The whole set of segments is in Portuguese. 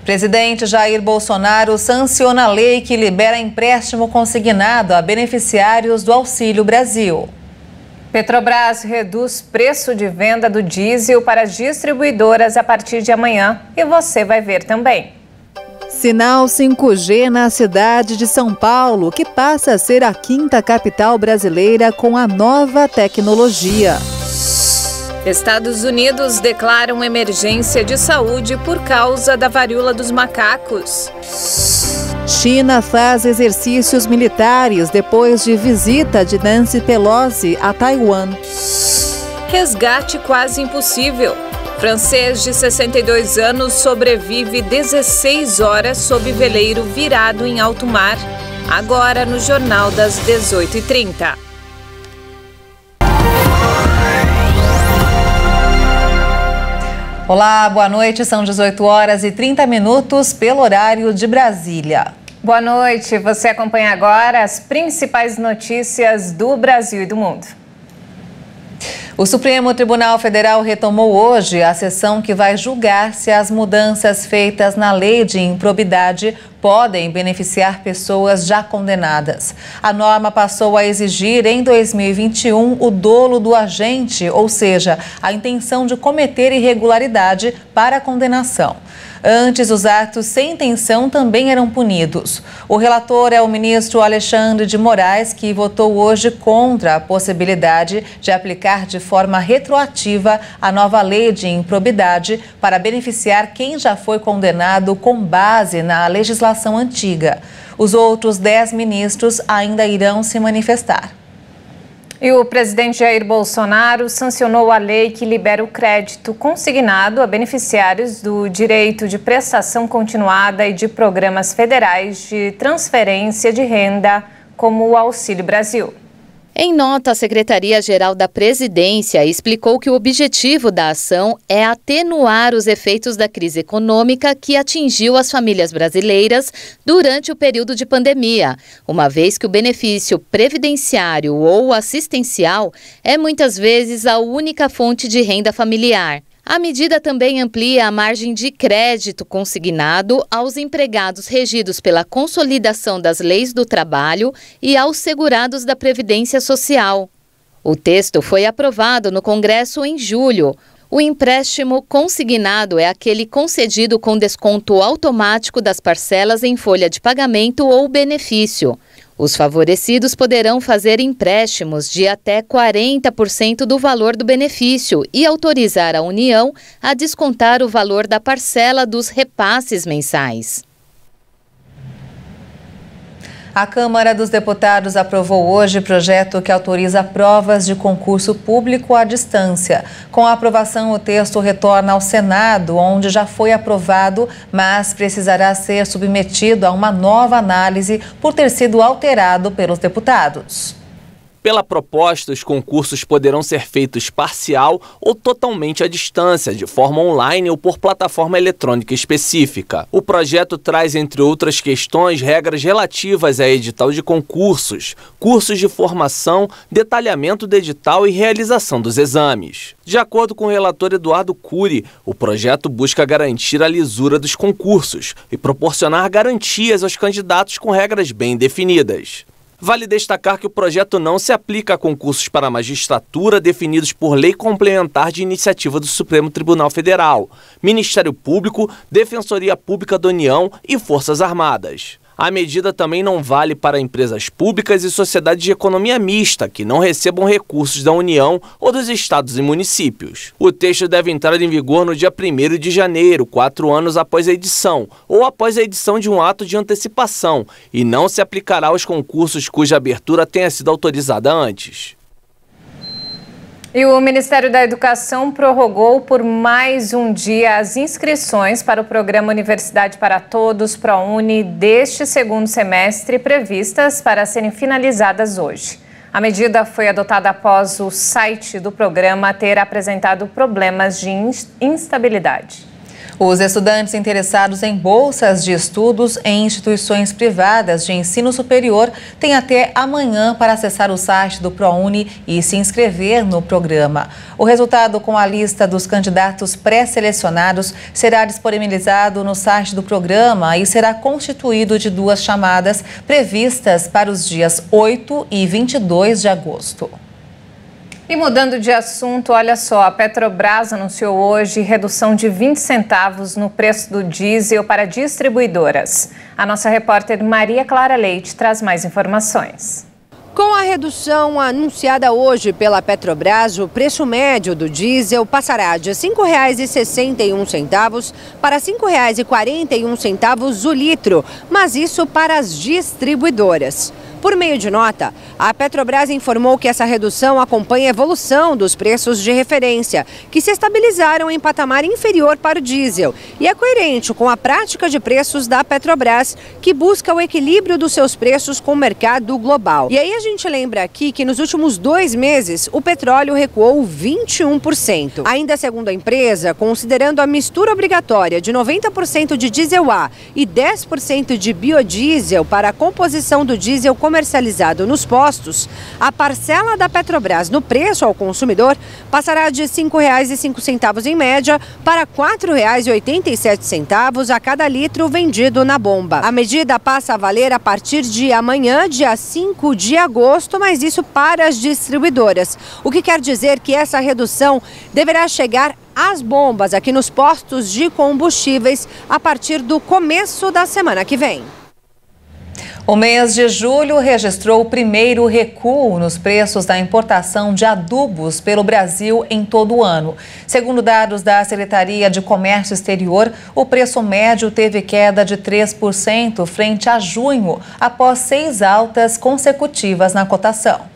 Presidente Jair Bolsonaro sanciona a lei que libera empréstimo consignado a beneficiários do Auxílio Brasil. Petrobras reduz preço de venda do diesel para as distribuidoras a partir de amanhã e você vai ver também. Sinal 5G na cidade de São Paulo, que passa a ser a 5ª capital brasileira com a nova tecnologia. Estados Unidos declaram emergência de saúde por causa da varíola dos macacos. China faz exercícios militares depois de visita de Nancy Pelosi a Taiwan. Resgate quase impossível. Francês de 62 anos sobrevive 16 horas sob veleiro virado em alto mar. Agora no Jornal das 18h30. Olá, boa noite. São 18h30 pelo horário de Brasília. Boa noite. Você acompanha agora as principais notícias do Brasil e do mundo. O Supremo Tribunal Federal retomou hoje a sessão que vai julgar se as mudanças feitas na lei de improbidade podem beneficiar pessoas já condenadas. A norma passou a exigir em 2021 o dolo do agente, ou seja, a intenção de cometer irregularidade para a condenação. Antes, os atos sem intenção também eram punidos. O relator é o ministro Alexandre de Moraes, que votou hoje contra a possibilidade de aplicar de forma retroativa a nova lei de improbidade para beneficiar quem já foi condenado com base na legislação antiga. Os outros 10 ministros ainda irão se manifestar. E o presidente Jair Bolsonaro sancionou a lei que libera o crédito consignado a beneficiários do direito de prestação continuada e de programas federais de transferência de renda, como o Auxílio Brasil. Em nota, a Secretaria-Geral da Presidência explicou que o objetivo da ação é atenuar os efeitos da crise econômica que atingiu as famílias brasileiras durante o período de pandemia, uma vez que o benefício previdenciário ou assistencial é muitas vezes a única fonte de renda familiar. A medida também amplia a margem de crédito consignado aos empregados regidos pela consolidação das leis do trabalho e aos segurados da Previdência Social. O texto foi aprovado no Congresso em julho. O empréstimo consignado é aquele concedido com desconto automático das parcelas em folha de pagamento ou benefício. Os favorecidos poderão fazer empréstimos de até 40% do valor do benefício e autorizar a União a descontar o valor da parcela dos repasses mensais. A Câmara dos Deputados aprovou hoje projeto que autoriza provas de concurso público à distância. Com a aprovação, o texto retorna ao Senado, onde já foi aprovado, mas precisará ser submetido a uma nova análise por ter sido alterado pelos deputados. Pela proposta, os concursos poderão ser feitos parcial ou totalmente à distância, de forma online ou por plataforma eletrônica específica. O projeto traz, entre outras questões, regras relativas a edital de concursos, cursos de formação, detalhamento do edital e realização dos exames. De acordo com o relator Eduardo Cury, o projeto busca garantir a lisura dos concursos e proporcionar garantias aos candidatos com regras bem definidas. Vale destacar que o projeto não se aplica a concursos para a magistratura definidos por lei complementar de iniciativa do Supremo Tribunal Federal, Ministério Público, Defensoria Pública da União e Forças Armadas. A medida também não vale para empresas públicas e sociedades de economia mista que não recebam recursos da União ou dos estados e municípios. O texto deve entrar em vigor no dia 1º de janeiro, 4 anos após a edição, ou após a edição de um ato de antecipação, e não se aplicará aos concursos cuja abertura tenha sido autorizada antes. E o Ministério da Educação prorrogou por mais um dia as inscrições para o programa Universidade para Todos, ProUni, deste segundo semestre, previstas para serem finalizadas hoje. A medida foi adotada após o site do programa ter apresentado problemas de instabilidade. Os estudantes interessados em bolsas de estudos em instituições privadas de ensino superior têm até amanhã para acessar o site do ProUni e se inscrever no programa. O resultado com a lista dos candidatos pré-selecionados será disponibilizado no site do programa e será constituído de 2 chamadas previstas para os dias 8 e 22 de agosto. E mudando de assunto, olha só, a Petrobras anunciou hoje redução de 20 centavos no preço do diesel para distribuidoras. A nossa repórter Maria Clara Leite traz mais informações. Com a redução anunciada hoje pela Petrobras, o preço médio do diesel passará de R$ 5,61 para R$ 5,41 o litro, mas isso para as distribuidoras. Por meio de nota, a Petrobras informou que essa redução acompanha a evolução dos preços de referência, que se estabilizaram em patamar inferior para o diesel, e é coerente com a prática de preços da Petrobras, que busca o equilíbrio dos seus preços com o mercado global. E aí a gente lembra aqui que nos últimos 2 meses o petróleo recuou 21%. Ainda segundo a empresa, considerando a mistura obrigatória de 90% de diesel A e 10% de biodiesel para a composição do diesel comercializado nos postos, a parcela da Petrobras no preço ao consumidor passará de R$ 5,05 em média para R$ 4,87 a cada litro vendido na bomba. A medida passa a valer a partir de amanhã, dia 5 de agosto, mas isso para as distribuidoras. O que quer dizer que essa redução deverá chegar às bombas aqui nos postos de combustíveis a partir do começo da semana que vem. O mês de julho registrou o primeiro recuo nos preços da importação de adubos pelo Brasil em todo o ano. Segundo dados da Secretaria de Comércio Exterior, o preço médio teve queda de 3% frente a junho, após 6 altas consecutivas na cotação.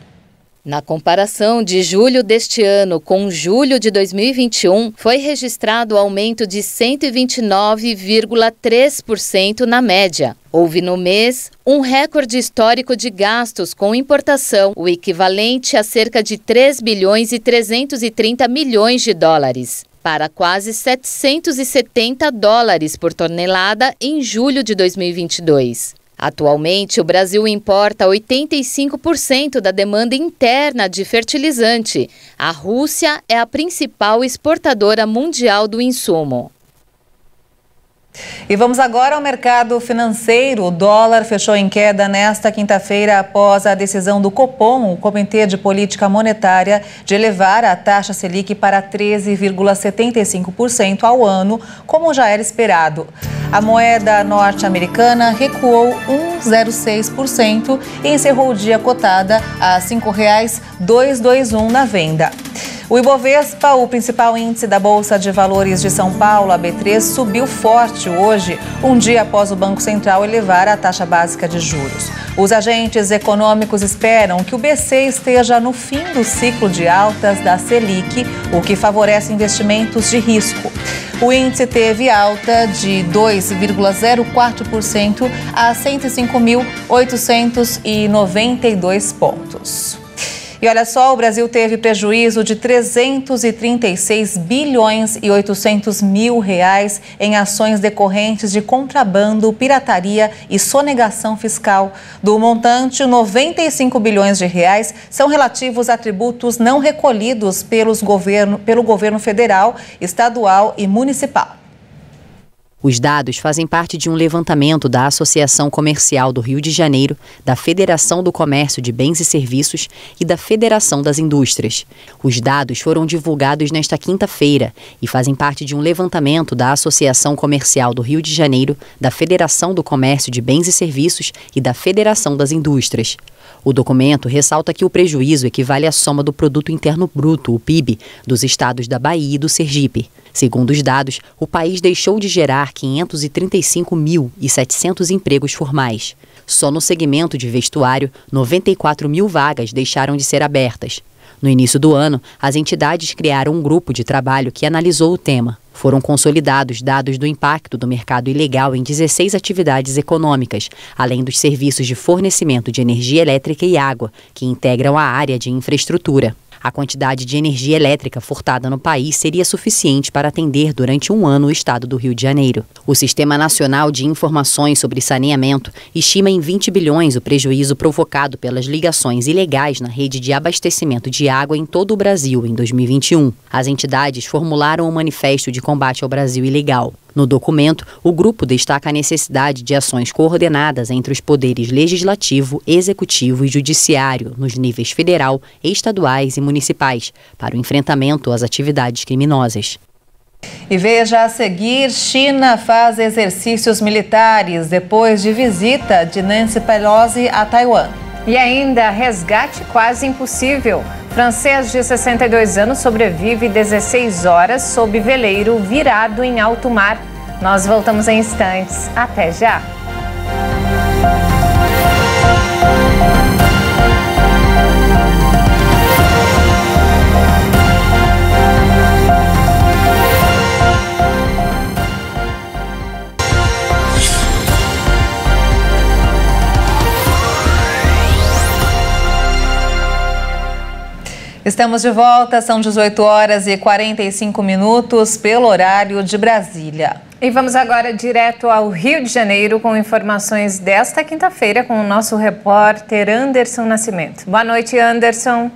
Na comparação de julho deste ano com julho de 2021, foi registrado aumento de 129,3% na média. Houve no mês um recorde histórico de gastos com importação, o equivalente a cerca de 3 bilhões e 330 milhões de dólares, para quase 770 dólares por tonelada em julho de 2022. Atualmente, o Brasil importa 85% da demanda interna de fertilizante. A Rússia é a principal exportadora mundial do insumo. E vamos agora ao mercado financeiro. O dólar fechou em queda nesta quinta-feira após a decisão do Copom, o Comitê de Política Monetária, de elevar a taxa Selic para 13,75% ao ano, como já era esperado. A moeda norte-americana recuou 1,06% e encerrou o dia cotada a R$ 5,221 na venda. O Ibovespa, o principal índice da Bolsa de Valores de São Paulo, a B3, subiu forte hoje, um dia após o Banco Central elevar a taxa básica de juros. Os agentes econômicos esperam que o BC esteja no fim do ciclo de altas da Selic, o que favorece investimentos de risco. O índice teve alta de 2,04% a 105.892 pontos. E olha só, o Brasil teve prejuízo de 336 bilhões e 800 mil reais em ações decorrentes de contrabando, pirataria e sonegação fiscal. Do montante, 95 bilhões de reais são relativos a tributos não recolhidos pelo governo federal, estadual e municipal. Os dados fazem parte de um levantamento da Associação Comercial do Rio de Janeiro, da Federação do Comércio de Bens e Serviços e da Federação das Indústrias. Os dados foram divulgados nesta quinta-feira e fazem parte de um levantamento da Associação Comercial do Rio de Janeiro, da Federação do Comércio de Bens e Serviços e da Federação das Indústrias. O documento ressalta que o prejuízo equivale à soma do Produto Interno Bruto, o PIB, dos estados da Bahia e do Sergipe. Segundo os dados, o país deixou de gerar 535.700 empregos formais. Só no segmento de vestuário, 94 mil vagas deixaram de ser abertas. No início do ano, as entidades criaram um grupo de trabalho que analisou o tema. Foram consolidados dados do impacto do mercado ilegal em 16 atividades econômicas, além dos serviços de fornecimento de energia elétrica e água, que integram a área de infraestrutura. A quantidade de energia elétrica furtada no país seria suficiente para atender durante um ano o estado do Rio de Janeiro. O Sistema Nacional de Informações sobre Saneamento estima em 20 bilhões o prejuízo provocado pelas ligações ilegais na rede de abastecimento de água em todo o Brasil em 2021. As entidades formularam um manifesto de combate ao Brasil ilegal. No documento, o grupo destaca a necessidade de ações coordenadas entre os poderes legislativo, executivo e judiciário, nos níveis federal, estaduais e municipais, para o enfrentamento às atividades criminosas. E veja a seguir, China faz exercícios militares depois de visita de Nancy Pelosi a Taiwan. E ainda, resgate quase impossível. Francês de 62 anos sobrevive 16 horas sob veleiro virado em alto mar. Nós voltamos em instantes. Até já! Estamos de volta, são 18 horas e 45 minutos pelo horário de Brasília. E vamos agora direto ao Rio de Janeiro com informações desta quinta-feira com o nosso repórter Anderson Nascimento. Boa noite, Anderson.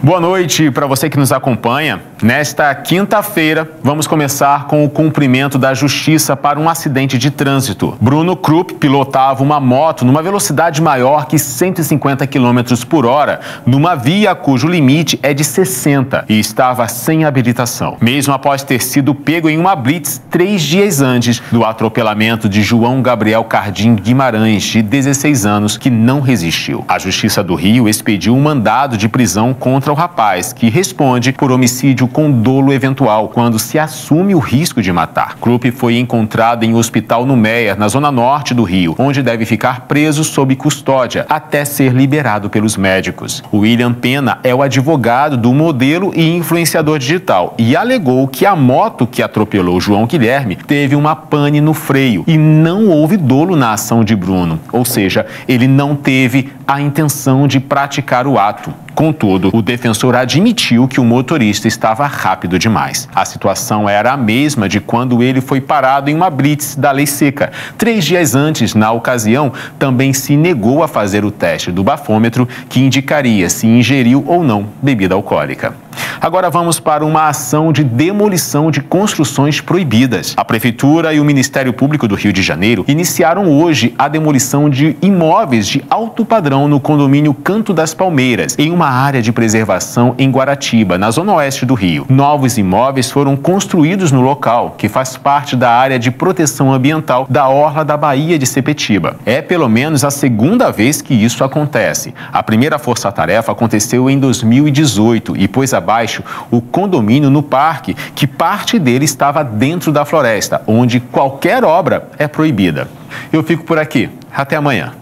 Boa noite para você que nos acompanha. Nesta quinta-feira, vamos começar com o cumprimento da justiça para um acidente de trânsito. Bruno Krupp pilotava uma moto numa velocidade maior que 150 km por hora, numa via cujo limite é de 60 e estava sem habilitação. Mesmo após ter sido pego em uma blitz 3 dias antes do atropelamento de João Gabriel Cardim Guimarães, de 16 anos, que não resistiu. A Justiça do Rio expediu um mandado de prisão contra o rapaz, que responde por homicídio com dolo eventual, quando se assume o risco de matar. Krupp foi encontrado em um hospital no Meier, na zona norte do Rio, onde deve ficar preso sob custódia, até ser liberado pelos médicos. William Pena é o advogado do modelo e influenciador digital e alegou que a moto que atropelou João Guilherme teve uma pane no freio e não houve dolo na ação de Bruno, ou seja, ele não teve a intenção de praticar o ato. Contudo, o defensor admitiu que o motorista estava rápido demais. A situação era a mesma de quando ele foi parado em uma blitz da Lei Seca. 3 dias antes, na ocasião, também se negou a fazer o teste do bafômetro, que indicaria se ingeriu ou não bebida alcoólica. Agora vamos para uma ação de demolição de construções proibidas. A Prefeitura e o Ministério Público do Rio de Janeiro iniciaram hoje a demolição de imóveis de alto padrão no condomínio Canto das Palmeiras, em uma área de preservação em Guaratiba, na zona oeste do Rio. Novos imóveis foram construídos no local, que faz parte da área de proteção ambiental da Orla da Baía de Sepetiba. É pelo menos a segunda vez que isso acontece. A primeira força-tarefa aconteceu em 2018 e pôs abaixo o condomínio no parque, que parte dele estava dentro da floresta, onde qualquer obra é proibida. Eu fico por aqui. Até amanhã.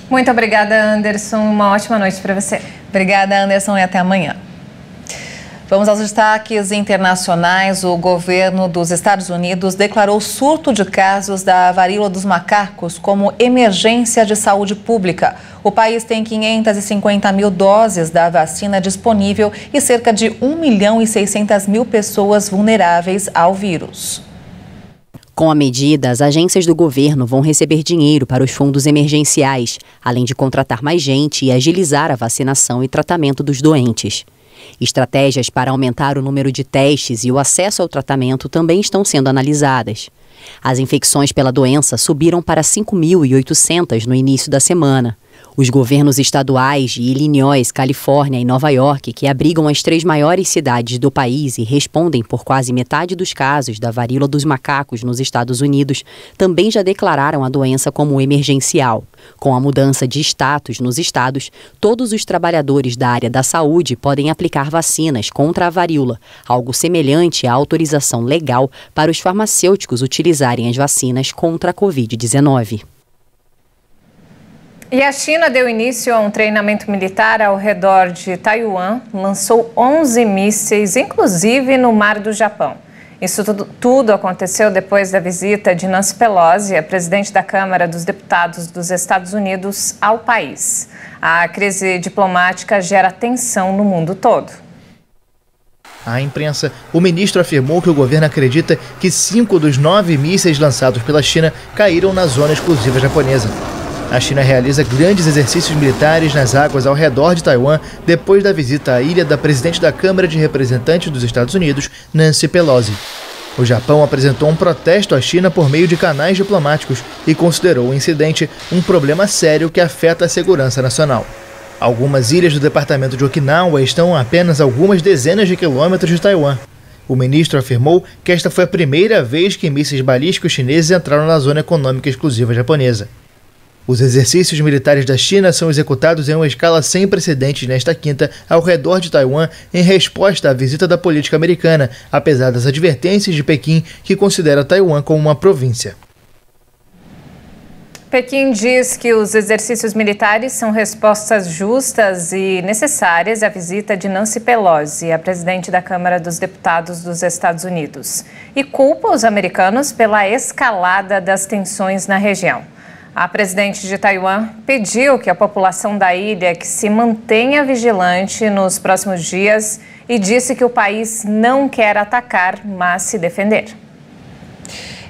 Muito obrigada, Anderson. Uma ótima noite para você. Obrigada, Anderson, e até amanhã. Vamos aos destaques internacionais. O governo dos Estados Unidos declarou surto de casos da varíola dos macacos como emergência de saúde pública. O país tem 550 mil doses da vacina disponível e cerca de 1.600.000 pessoas vulneráveis ao vírus. Com a medida, as agências do governo vão receber dinheiro para os fundos emergenciais, além de contratar mais gente e agilizar a vacinação e tratamento dos doentes. Estratégias para aumentar o número de testes e o acesso ao tratamento também estão sendo analisadas. As infecções pela doença subiram para 5.800 no início da semana. Os governos estaduais de Illinois, Califórnia e Nova York, que abrigam as 3 maiores cidades do país e respondem por quase metade dos casos da varíola dos macacos nos Estados Unidos, também já declararam a doença como emergencial. Com a mudança de status nos estados, todos os trabalhadores da área da saúde podem aplicar vacinas contra a varíola, algo semelhante à autorização legal para os farmacêuticos utilizarem as vacinas contra a Covid-19. E a China deu início a um treinamento militar ao redor de Taiwan, lançou 11 mísseis, inclusive no Mar do Japão. Isso tudo aconteceu depois da visita de Nancy Pelosi, a presidente da Câmara dos Deputados dos Estados Unidos, ao país. A crise diplomática gera tensão no mundo todo. À imprensa, o ministro afirmou que o governo acredita que 5 dos 9 mísseis lançados pela China caíram na zona exclusiva japonesa. A China realiza grandes exercícios militares nas águas ao redor de Taiwan depois da visita à ilha da presidente da Câmara de Representantes dos Estados Unidos, Nancy Pelosi. O Japão apresentou um protesto à China por meio de canais diplomáticos e considerou o incidente um problema sério que afeta a segurança nacional. Algumas ilhas do departamento de Okinawa estão a apenas algumas dezenas de quilômetros de Taiwan. O ministro afirmou que esta foi a primeira vez que mísseis balísticos chineses entraram na zona econômica exclusiva japonesa. Os exercícios militares da China são executados em uma escala sem precedentes nesta quinta ao redor de Taiwan em resposta à visita da política americana, apesar das advertências de Pequim, que considera Taiwan como uma província. Pequim diz que os exercícios militares são respostas justas e necessárias à visita de Nancy Pelosi, a presidente da Câmara dos Deputados dos Estados Unidos, e culpa os americanos pela escalada das tensões na região. A presidente de Taiwan pediu que a população da ilha que se mantenha vigilante nos próximos dias e disse que o país não quer atacar, mas se defender.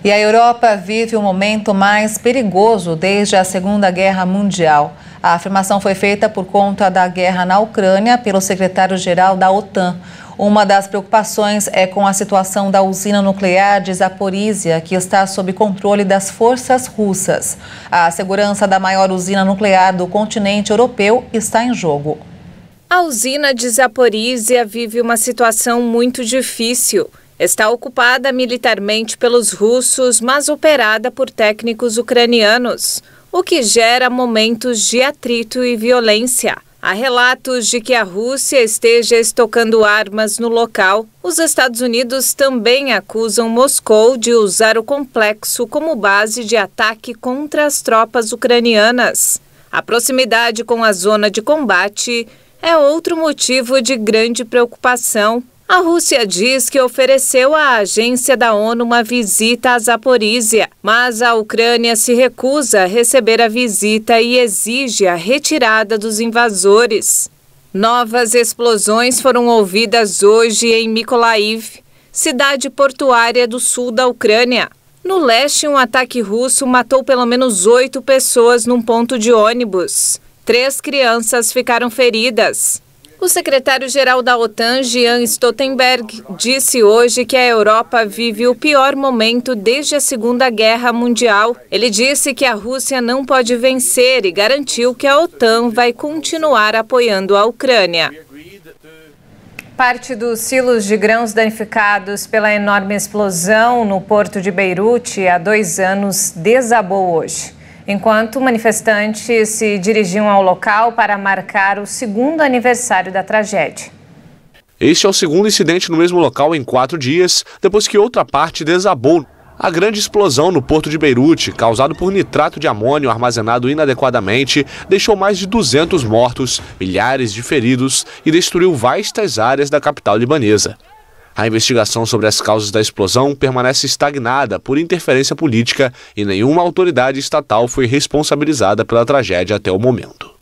E a Europa vive um momento mais perigoso desde a Segunda Guerra Mundial. A afirmação foi feita por conta da guerra na Ucrânia pelo secretário-geral da OTAN. Uma das preocupações é com a situação da usina nuclear de Zaporizhia, que está sob controle das forças russas. A segurança da maior usina nuclear do continente europeu está em jogo. A usina de Zaporizhia vive uma situação muito difícil. Está ocupada militarmente pelos russos, mas operada por técnicos ucranianos, o que gera momentos de atrito e violência. Há relatos de que a Rússia esteja estocando armas no local. Os Estados Unidos também acusam Moscou de usar o complexo como base de ataque contra as tropas ucranianas. A proximidade com a zona de combate é outro motivo de grande preocupação. A Rússia diz que ofereceu à agência da ONU uma visita a Zaporizhia, mas a Ucrânia se recusa a receber a visita e exige a retirada dos invasores. Novas explosões foram ouvidas hoje em Mykolaiv, cidade portuária do sul da Ucrânia. No leste, um ataque russo matou pelo menos 8 pessoas num ponto de ônibus. 3 crianças ficaram feridas. O secretário-geral da OTAN, Jens Stoltenberg, disse hoje que a Europa vive o pior momento desde a Segunda Guerra Mundial. Ele disse que a Rússia não pode vencer e garantiu que a OTAN vai continuar apoiando a Ucrânia. Parte dos silos de grãos danificados pela enorme explosão no porto de Beirute há 2 anos desabou hoje, enquanto manifestantes se dirigiam ao local para marcar o 2º aniversário da tragédia. Este é o 2º incidente no mesmo local em 4 dias, depois que outra parte desabou. A grande explosão no porto de Beirute, causada por nitrato de amônio armazenado inadequadamente, deixou mais de 200 mortos, milhares de feridos e destruiu vastas áreas da capital libanesa. A investigação sobre as causas da explosão permanece estagnada por interferência política e nenhuma autoridade estatal foi responsabilizada pela tragédia até o momento.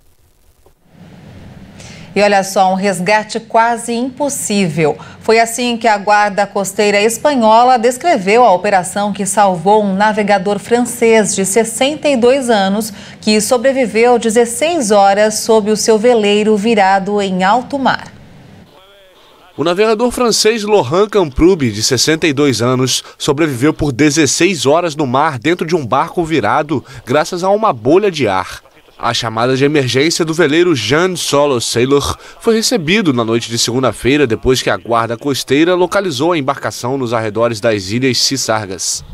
E olha só, um resgate quase impossível. Foi assim que a Guarda Costeira Espanhola descreveu a operação que salvou um navegador francês de 62 anos que sobreviveu 16 horas sob o seu veleiro virado em alto mar. O navegador francês Laurent Camprube, de 62 anos, sobreviveu por 16 horas no mar dentro de um barco virado graças a uma bolha de ar. A chamada de emergência do veleiro Jean Solo Sailor foi recebido na noite de segunda-feira depois que a guarda costeira localizou a embarcação nos arredores das ilhas Cisargas.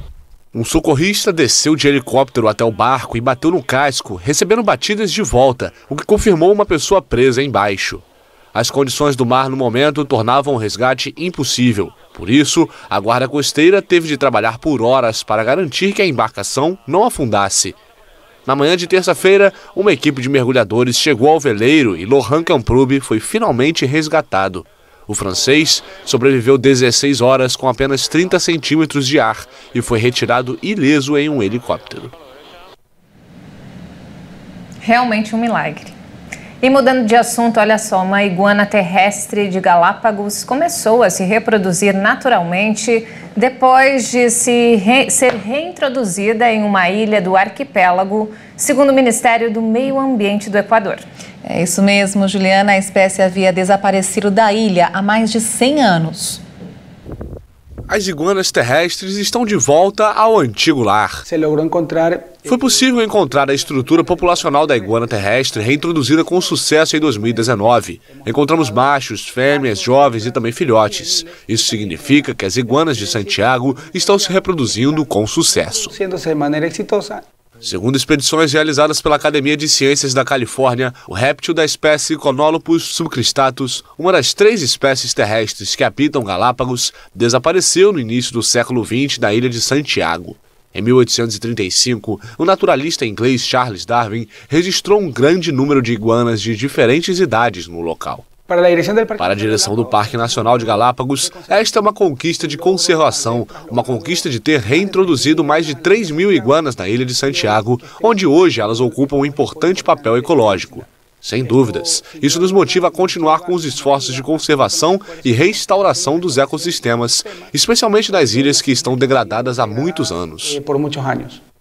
Um socorrista desceu de helicóptero até o barco e bateu no casco, recebendo batidas de volta, o que confirmou uma pessoa presa embaixo. As condições do mar no momento tornavam o resgate impossível. Por isso, a guarda costeira teve de trabalhar por horas para garantir que a embarcação não afundasse. Na manhã de terça-feira, uma equipe de mergulhadores chegou ao veleiro e Laurent Camprube foi finalmente resgatado. O francês sobreviveu 16 horas com apenas 30 centímetros de ar e foi retirado ileso em um helicóptero. Realmente um milagre. E mudando de assunto, olha só, uma iguana terrestre de Galápagos começou a se reproduzir naturalmente depois de ser reintroduzida em uma ilha do arquipélago, segundo o Ministério do Meio Ambiente do Equador. É isso mesmo, Juliana. A espécie havia desaparecido da ilha há mais de 100 anos. As iguanas terrestres estão de volta ao antigo lar. Foi possível encontrar a estrutura populacional da iguana terrestre reintroduzida com sucesso em 2019. Encontramos machos, fêmeas, jovens e também filhotes. Isso significa que as iguanas de Santiago estão se reproduzindo com sucesso. Segundo expedições realizadas pela Academia de Ciências da Califórnia, o réptil da espécie Conolopus subcristatus, uma das 3 espécies terrestres que habitam Galápagos, desapareceu no início do século XX na ilha de Santiago. Em 1835, o naturalista inglês Charles Darwin registrou um grande número de iguanas de diferentes idades no local. Para a direção do Parque Nacional de Galápagos, esta é uma conquista de conservação, uma conquista de ter reintroduzido mais de 3.000 iguanas na ilha de Santiago, onde hoje elas ocupam um importante papel ecológico. Sem dúvidas, isso nos motiva a continuar com os esforços de conservação e restauração dos ecossistemas, especialmente nas ilhas que estão degradadas há muitos anos.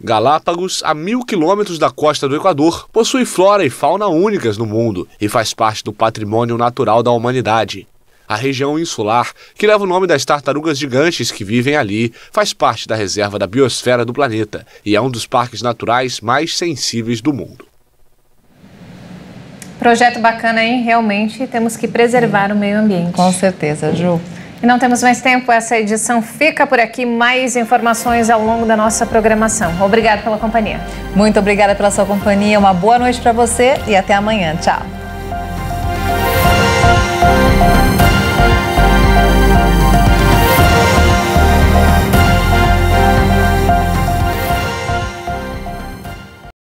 Galápagos, a 1.000 quilômetros da costa do Equador, possui flora e fauna únicas no mundo e faz parte do patrimônio natural da humanidade. A região insular, que leva o nome das tartarugas gigantes que vivem ali, faz parte da reserva da biosfera do planeta e é um dos parques naturais mais sensíveis do mundo. Projeto bacana, hein? Realmente temos que preservar o meio ambiente. Com certeza, Ju. E não temos mais tempo, essa edição fica por aqui. Mais informações ao longo da nossa programação. Obrigada pela companhia. Muito obrigada pela sua companhia, uma boa noite para você e até amanhã. Tchau.